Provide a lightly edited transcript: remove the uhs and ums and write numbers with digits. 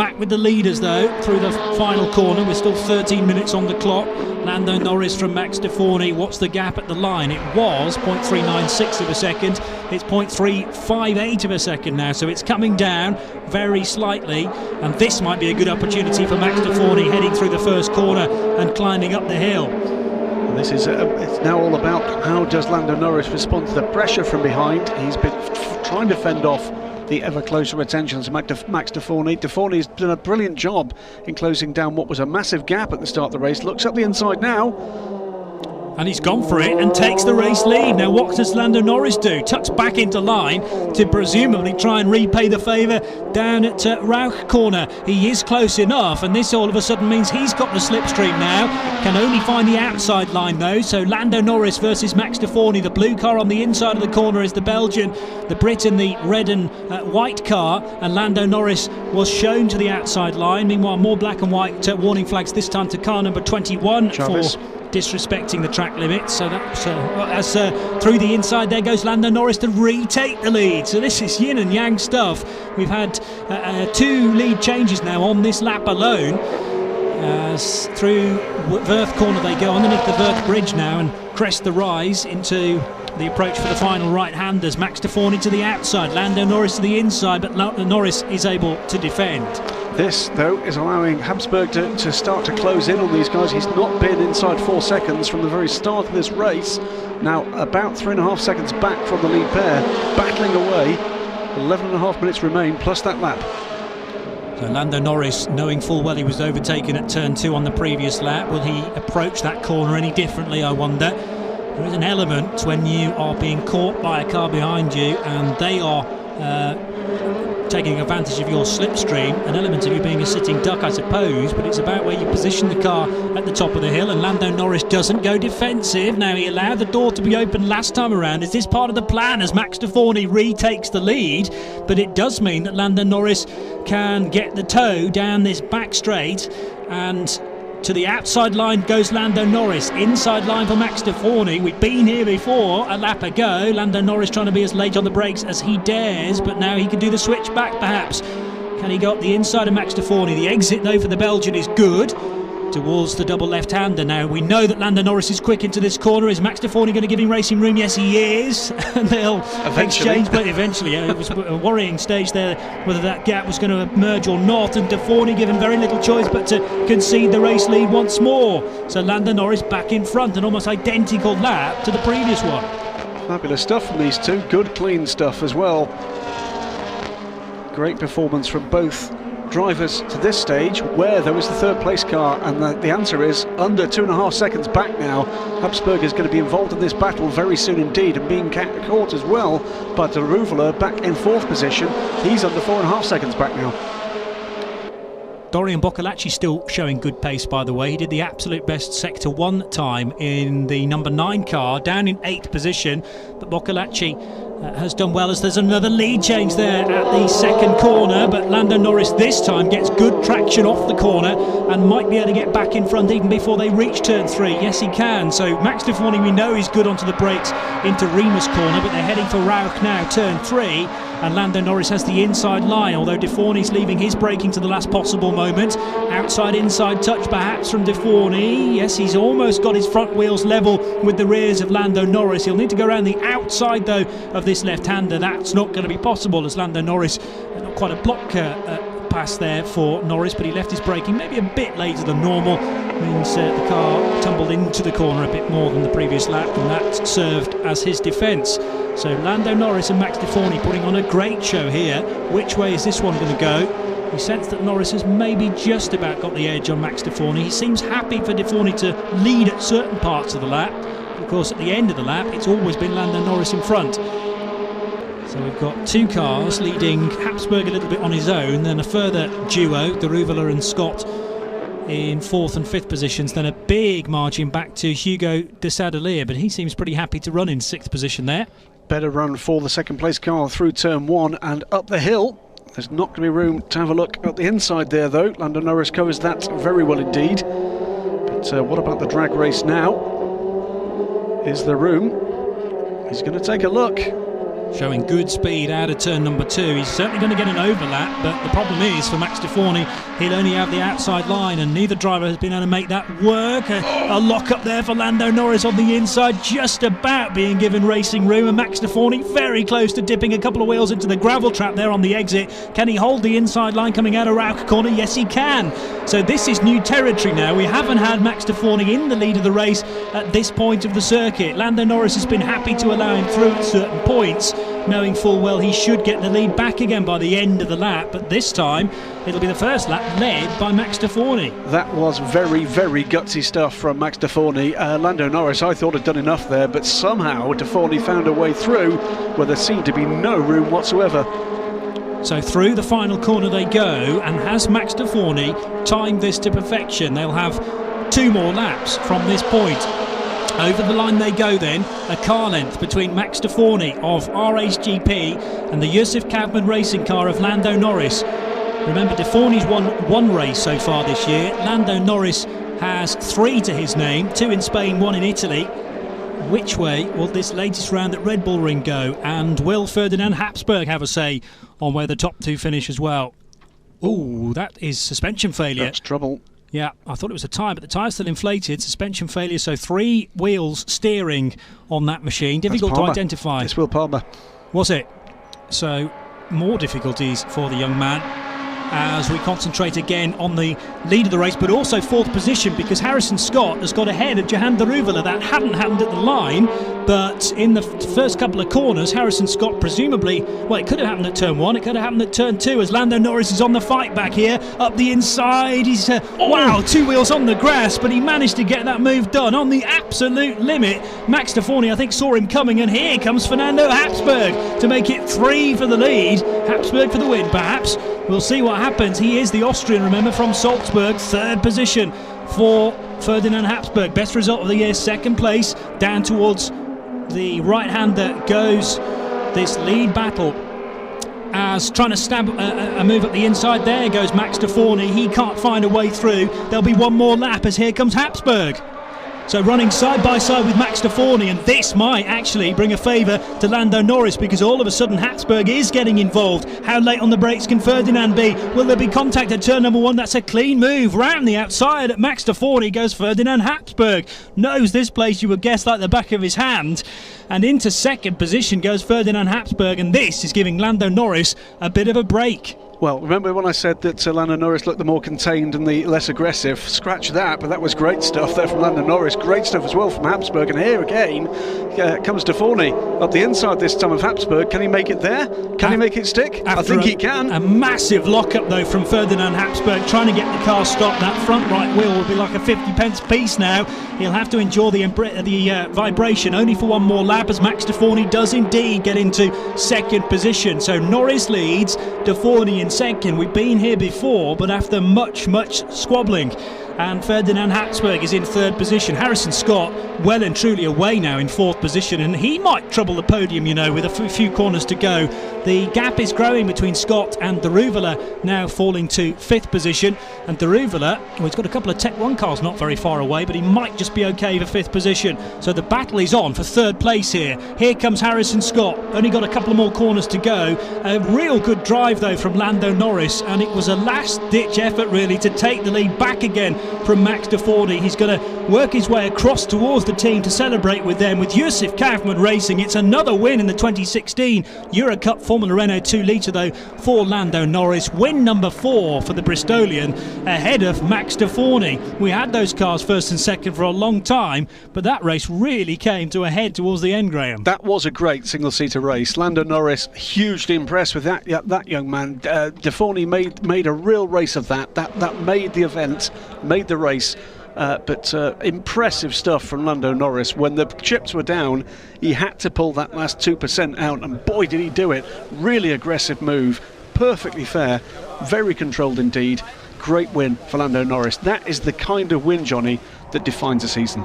back with the leaders though through the final corner. We're still 13 minutes on the clock. Lando Norris from Max Defourny. What's the gap at the line? It was 0.396 of a second. It's 0.358 of a second now, so it's coming down very slightly, and this might be a good opportunity for Max Defourny heading through the first corner and climbing up the hill. This is it's now all about how does Lando Norris respond to the pressure from behind. He's been trying to fend off the ever closer attention to Max Defourny. Defourny's done a brilliant job in closing down what was a massive gap at the start of the race. Looks up the inside now. And he's gone for it and takes the race lead. Now what does Lando Norris do? Tucks back into line to presumably try and repay the favour down at Rauch corner. He is close enough, and this all of a sudden means he's got the slipstream now. Can only find the outside line though. So Lando Norris versus Max Defourny. The blue car on the inside of the corner is the Belgian, the Brit in the red and white car, and Lando Norris was shown to the outside line. Meanwhile, more black and white warning flags this time to car number 21 Travis. for disrespecting the track limits. So that's through the inside there goes Lando Norris to retake the lead. So this is yin and yang stuff. We've had 2 lead changes now on this lap alone. Through Wörth corner they go underneath the Wörth bridge now and crest the rise into the approach for the final right-handers. Max Defourny to the outside, Lando Norris to the inside, but Norris is able to defend. This, though, is allowing Habsburg to start to close in on these guys. He's not been inside 4 seconds from the very start of this race. Now about 3.5 seconds back from the lead pair, battling away. 11.5 minutes remain, plus that lap. So Lando Norris, knowing full well he was overtaken at turn 2 on the previous lap, will he approach that corner any differently, I wonder? There is an element when you are being caught by a car behind you and they are taking advantage of your slipstream, an element of you being a sitting duck, I suppose, but it's about where you position the car at the top of the hill, and Lando Norris doesn't go defensive. Now, he allowed the door to be open last time around. Is this part of the plan as Max Defourny retakes the lead? But it does mean that Lando Norris can get the toe down this back straight, and to the outside line goes Lando Norris. Inside line for Max Defourny. We've been here before a lap ago. Lando Norris trying to be as late on the brakes as he dares, but now he can do the switch back perhaps. Can he go up the inside of Max Defourny? The exit though for the Belgian is good towards the double left-hander. Now we know that Lando Norris is quick into this corner. Is Max Defourny going to give him racing room? Yes, he is. And they'll exchange, but eventually it was a worrying stage there whether that gap was going to merge or not, and Defourny given very little choice but to concede the race lead once more. So Lando Norris back in front, an almost identical lap to the previous one. Fabulous stuff from these two, good clean stuff as well. Great performance from both drivers to this stage, where there was the third place car, and the answer is under 2.5 seconds back now. Habsburg is going to be involved in this battle very soon indeed, and being caught as well. But Ruveler back in 4th position, he's under 4.5 seconds back now. Dorian Boccolacci still showing good pace, by the way. He did the absolute best Sector 1 time in the number 9 car, down in 8th position, but Boccolacci has done well as there's another lead change there at the second corner, but Lando Norris this time gets good traction off the corner and might be able to get back in front even before they reach turn 3. Yes, he can. So Max Defourny, we know, is good onto the brakes into Remus corner, but they're heading for Rauch now, turn 3, and Lando Norris has the inside line, although Defourny's leaving his braking to the last possible moment. Outside inside touch perhaps from Defourny. Yes, he's almost got his front wheels level with the rears of Lando Norris. He'll need to go around the outside though of this left-hander. That's not going to be possible as Lando Norris, not quite a block pass there for Norris, but he left his braking maybe a bit later than normal. Means the car tumbled into the corner a bit more than the previous lap, and that served as his defence. So Lando Norris and Max Defourny putting on a great show here. Which way is this one going to go? We sense that Norris has maybe just about got the edge on Max Defourny. He seems happy for Defourny to lead at certain parts of the lap. Of course, at the end of the lap, it's always been Lando Norris in front. So we've got 2 cars leading Habsburg a little bit on his own, then a further duo, de Ruveler and Scott, in 4th and 5th positions, then a big margin back to Hugo de Sadelier, but he seems pretty happy to run in 6th position there. Better run for the second place car through turn 1 and up the hill. There's not going to be room to have a look at the inside there though. Lando Norris covers that very well indeed. But what about the drag race now? Is there room? He's going to take a look. showing good speed out of turn number 2. He's certainly going to get an overlap, but the problem is for Max Defourny, he'll only have the outside line, and neither driver has been able to make that work. A lock up there for Lando Norris on the inside, just about being given racing room, and Max Defourny very close to dipping a couple of wheels into the gravel trap there on the exit. Can he hold the inside line coming out of Rauch corner? Yes, he can. So this is new territory now. We haven't had Max Defourny in the lead of the race at this point of the circuit. Lando Norris has been happy to allow him through at certain points, knowing full well he should get the lead back again by the end of the lap, but this time it'll be the first lap led by Max Defourny. That was very, very gutsy stuff from Max Defourny. Lando Norris, I thought, had done enough there, but somehow Defourny found a way through where there seemed to be no room whatsoever. So through the final corner they go, and has Max Defourny timed this to perfection? They'll have 2 more laps from this point. Over the line they go then, a car length between Max Defourny of RHGP and the Yusuf Kavman racing car of Lando Norris. Remember, Defourny's won 1 race so far this year. Lando Norris has 3 to his name, 2 in Spain, 1 in Italy. Which way will this latest round at Red Bull Ring go? And will Ferdinand Habsburg have a say on where the top 2 finish as well? Ooh, that is suspension failure. That's trouble. Yeah, I thought it was a tyre, but the tyre's still inflated. Suspension failure, so 3 wheels steering on that machine. Difficult to identify. It's Will Palmer. Was it? So more difficulties for the young man as we concentrate again on the lead of the race, but also 4th position, because Harrison Scott has got ahead of Jehan Daruvala. That hadn't happened at the line, but in the first couple of corners, Harrison Scott presumably, well, it could have happened at turn 1, it could have happened at turn 2, as Lando Norris is on the fight back here, up the inside. He's, wow, 2 wheels on the grass, but he managed to get that move done on the absolute limit. Max Defourny, I think, saw him coming, and here comes Fernando Habsburg to make it 3 for the lead. Habsburg for the win, perhaps. We'll see what happens. He is the Austrian, remember, from Salzburg. 3rd position for Ferdinand Habsburg. Best result of the year, 2nd place. Down towards the right-hander goes this lead battle, as trying to stab a move up the inside. There goes Max Defourny. He can't find a way through. There'll be 1 more lap as here comes Habsburg. So running side by side with Max Defourny, and this might actually bring a favour to Lando Norris, because all of a sudden Habsburg is getting involved. How late on the brakes can Ferdinand be? Will there be contact at turn number 1? That's a clean move round the outside at Max Defourny goes Ferdinand Habsburg. Knows this place, you would guess, like the back of his hand. And into 2nd position goes Ferdinand Habsburg, and this is giving Lando Norris a bit of a break. Well, remember when I said that Lando Norris looked the more contained and the less aggressive? Scratch that, but that was great stuff there from Lando Norris. Great stuff as well from Habsburg. And here again comes Defourny up the inside this time of Habsburg. Can he make it there? Can he make it stick? I think he can. A massive lock-up, though, from Ferdinand Habsburg, trying to get the car stopped. That front right wheel will be like a 50p piece now. He'll have to endure the vibration only for 1 more lap, as Max Defourny does indeed get into 2nd position. So Norris leads, Defourny in 2nd. We've been here before, but after much squabbling. And Ferdinand Habsburg is in 3rd position. Harrison Scott well and truly away now in 4th position, and he might trouble the podium, you know, with a few corners to go. The gap is growing between Scott and Daruvala, now falling to 5th position. And Daruvala, well, he's got a couple of Tech 1 cars not very far away, but he might just be okay for 5th position. So the battle is on for 3rd place here. Here comes Harrison Scott, only got a couple of more corners to go. A real good drive, though, from Lando Norris, and it was a last-ditch effort, really, to take the lead back again from Max Defourny. He's going to work his way across towards the team to celebrate with them. With Yusuf Kavman racing, it's another win in the 2016 Eurocup Formula Renault 2 litre, though, for Lando Norris. Win number 4 for the Bristolian, ahead of Max Defourny. We had those cars 1st and 2nd for a long time, but that race really came to a head towards the end, Graham. That was a great single-seater race. Lando Norris hugely impressed with that young man. Defourny made a real race of that. That made the event, made the race. But impressive stuff from Lando Norris. When the chips were down, he had to pull that last 2% out, and boy did he do it. Really aggressive move, perfectly fair, very controlled indeed. Great win for Lando Norris. That is the kind of win, Johnny, that defines a season.